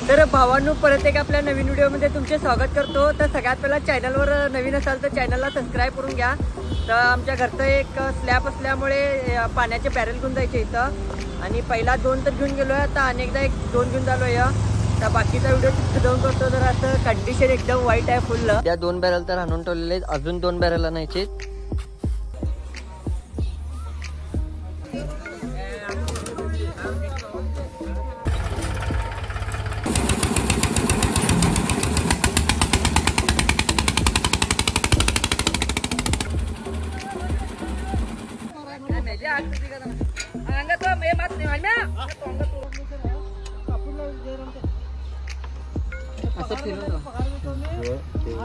तर भावांनो परत एक आपल्या नवीन व्हिडिओमध्ये तुमचे स्वागत करतो। तर सगळ्यात पहिला चॅनलवर नवीन असाल तर चॅनलला सबस्क्राईब करून घ्या। तर आमच्या घरचं एक स्लॅब असल्यामुळे पाण्याचे बॅरल घेऊन जायचे इथं आणि पहिला 2 तर घेऊन गेलोय, आता अनेकदा 1-2 घेऊन झालोय। तर बाकीचा व्हिडिओ तिथे जाऊन करतो। तर असं कंडिशन एकदम वाईट आहे फुल। त्या 2 बॅरल तर आणून ठेवलेले, अजून 2 बॅरल आणायचे।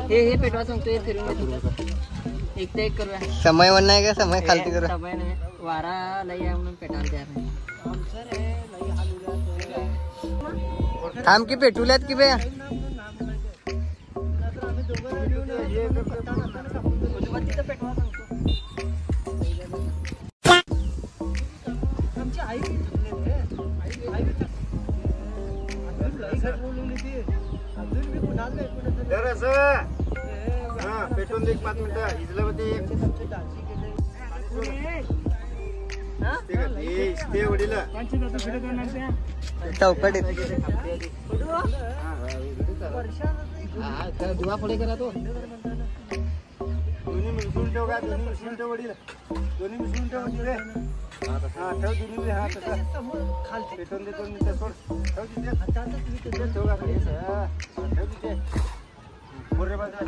हे पेटवा सांगतोय फिरून एक ते एक करूया। समय वन नाही का, समय खालती करूया। समय नाही, वारा लई आहे म्हणून पेटायला तयार नाही। थांब की पेटवल्यात की बे पेटवा सांगतो। आमची आई पेटून दे 5 मिनिटं इजला होते वडीला चौकट दुवा पुढे करा तो दोन्ही मिसळून ठेव का, दोन्ही मिसळून ठेव वडील, दोन्ही मिसळून ठेव वडील। हा ठेव दोन्ही, हा तसं खाली पेटून दे 2 मिनिटं सोड, ठेव तिथे ठेव का ठेव तिथे मोरे बाजार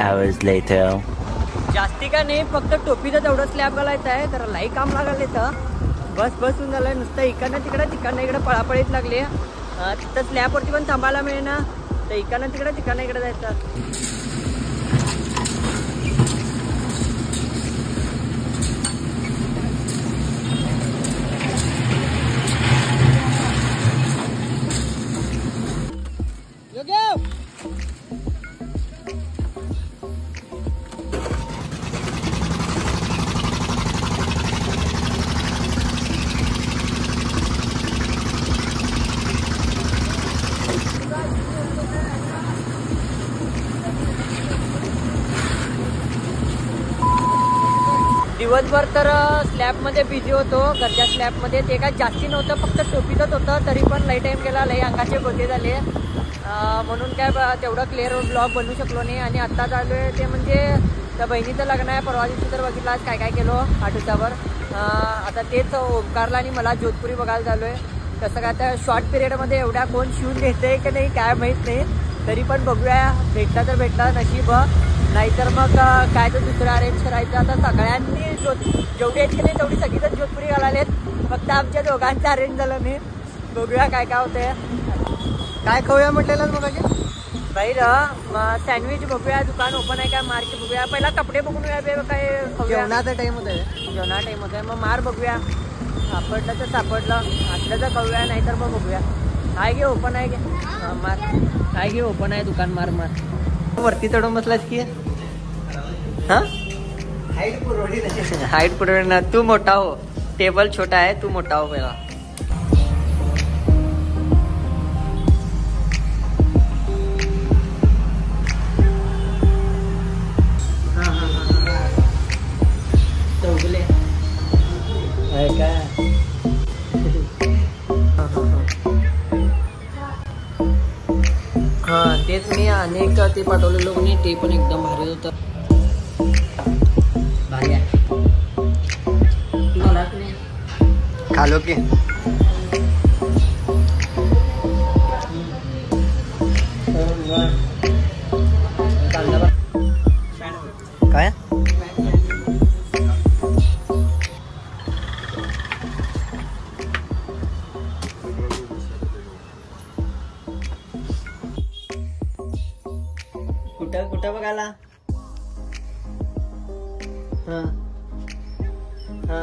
hours later. जास्ती का नाही, फक्त टोपीचं तेवढं स्लॅब घालायचं आहे। तर लाई काम लागले तर बस बसून झालंय नुसतं इकडनं तिकडं इकडं पळापळीत लागले। तिथं स्लॅबवरती पण थांबायला मिळेना, तर इकडनं तिकडं जायचं। दिवसभर तर स्लॅबमध्ये बिझी होतो, घरच्या स्लॅबमध्ये। ते काय जास्ती नव्हतं, फक्त टोपीतच होतं, तरी पण लई टाईम गेला, लई अंगाचे गोते झाले, म्हणून काय तेवढं क्लिअर ब्लॉग बनवू शकलो नाही। आणि आत्ता चालू आहे ते म्हणजे त्या बहिणीचं लग्न आहे, परवा दिवशी तर बघितलं आज काय केलो आठवड्यावर। आता तेच ओमकारला आणि मला जोधपुरी बघायला चालू आहे। कसं काय त्या शॉर्ट पिरियडमध्ये एवढ्या कोण शिवून घेते की नाही काय माहीत नाही, तरी पण बघूया, भेटला तर भेटला नशीब, नाहीतर मग काय तर दुसरं अरेंज करायचं। आता सगळ्यांनी जेवढी आहेत की नाही तेवढी सगळीच जोधपुरी घालायलेत, फक्त आमच्या दोघांचं अरेंज झालं नाही। बघूया काय होतंय। काय खाऊया म्हटलेलं मग बाहेर सँडविच बघूया, दुकान ओपन आहे काय मार्केट बघूया, पहिला कपडे बघून काय जेवणाचा टाइम होता, जेवणा टाइम होता, मग मार बघूया, सापडलं तर सापडलं, असलं तर खाऊया, नाहीतर मग बघूया। आहे गे ओपन आहे गे मार, काय गे ओपन आहे दुकान, मार वरती चढून बसलास की हा हाईट पुरवडी ना, तू मोठा हो, टेबल छोटा आहे, तू मोठा हो पहिला। चौगले आहे काय, हा तेच मी अनेक ते पाठवले लोकांनी, ते पण एकदम भारी होतं, भारी आहे। मला नाही खालो की काय कुठं बघायला? हा हा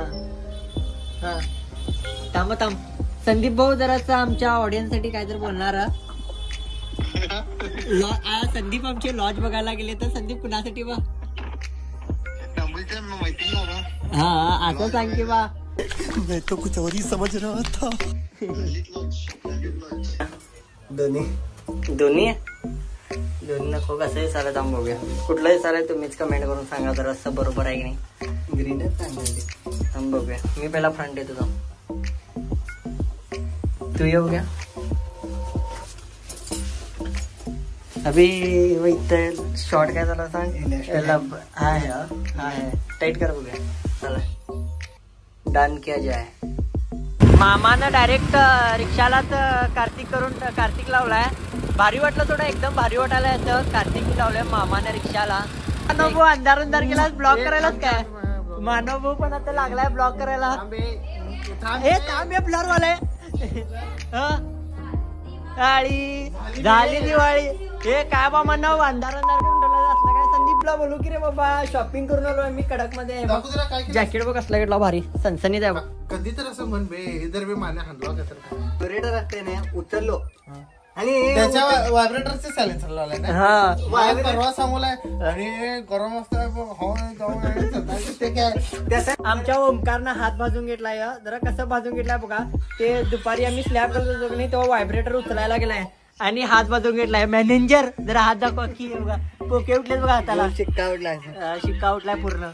हा थांब थांब संदीप भाऊ जरासा आमच्या ऑडियन्स साठी काय तर बोलणार संदीप आमचे लॉज बघायला गेले तर संदीप कुणासाठी बा हा असं सांग की बा मैं तो कुछ और ही समझ रहा था. दोन्ही दोन्ही नको कसंही चालत थांब बघूया कुठलंही चालेल तुम्हीच कमेंट करून सांगा जर असं बरोबर आहे की नाही. ग्रीनच चांगलं थांब बघूया मी पहिला फ्रंट येतो थांब तू येऊ घ्या अभी इथं शॉर्ट काय झाला सांग हाय टाईट कर बघूया चला डन किया जाय. मामानं डायरेक्ट रिक्षालाच कार्तिक लावलाय भारी वाटलं थोडं एकदम भारी वाटायला येतं. कार्तिक लावलंय मामाने रिक्षाला. मानव भाऊ अंधार गेला ब्लॉक करायलाच काय मानव भाऊ पण आता लागलाय ब्लॉक करायला. हे थांब हे ब्लर वालाय झाली दिवाळी हे काय बा मानव अंधार करून ठेवलं असलं काय. संदीपला बोलू की रे बाबा शॉपिंग करून आलो मी कडक मध्ये जॅकेट बघ कसला घेतला भारी सनसनीत आहे बघ. कधी तर असं म्हण बे इधर बी माने हाणलो का तर रेडर असते ना उचललो आणि त्याच्या व्हायब्रेटरचे सायलेन्सर लावलाय ना. हा परवा सांगलाय आणि गरम असतं आमच्या ओमकारनं हात भाजून घेतलाय जरा कसं भाजून घेतलाय बघा. ते दुपारी आम्ही स्लॅब करत होतो नाही तेव्हा व्हायब्रेटर उचलायला गेलाय आणि हात भाजून घेतलाय. मॅनेजर जरा हात दाखवा की बघा पोके उठलेत बघा हाताला शिक्का उठलाय पूर्ण.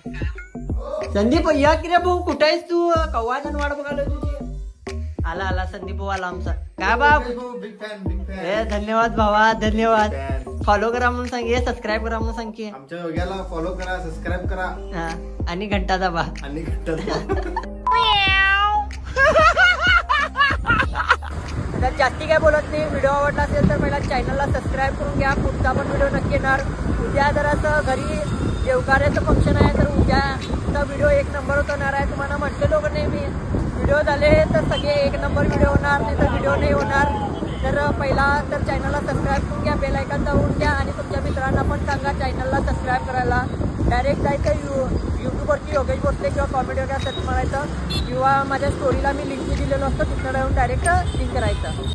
संदीप या की रे भाऊ कुठे आहेस तू कव्वा जण वाट बघायला तुझी. आला संदीप भाऊ आला आमचा काय बाब धन्यवाद भावा धन्यवाद. फॉलो करा म्हणून सांग सबस्क्राईब करा म्हणून सांग की आमच्या योग्याला फॉलो करा सबस्क्राईब करा आणि घंटा दाबा आणि घंटा जास्ती काय बोलत नाही. व्हिडिओ आवडला असेल तर पहिला चॅनलला सबस्क्राईब करून घ्या. पुढचा पण व्हिडिओ नक्की येणार. उद्या जर असं घरी देवकार्याचं फंक्शन आहे तर उद्याचा व्हिडिओ एक नंबर होणार आहे. तुम्हाला म्हटलेलो का नाही मी व्हिडिओ झाले तर सगळे एक नंबर व्हिडिओ होणार नाही तर व्हिडिओ नाही होणार. तर पहिला तर चॅनलला सबस्क्राईब करून घ्या बेल आयकॉन दाबून द्या आणि तुमच्या मित्रांना पण सांगा चॅनलला सबस्क्राईब करायला. डायरेक्ट जायचं यूट्यूबवरती योगेश भोसले किंवा कॉमेडी वगैरे सर्च मारायचं किंवा माझ्या स्टोरीला मी लिंक दिलेलो असतं तिथं जाऊन डायरेक्ट लिंक करायचं.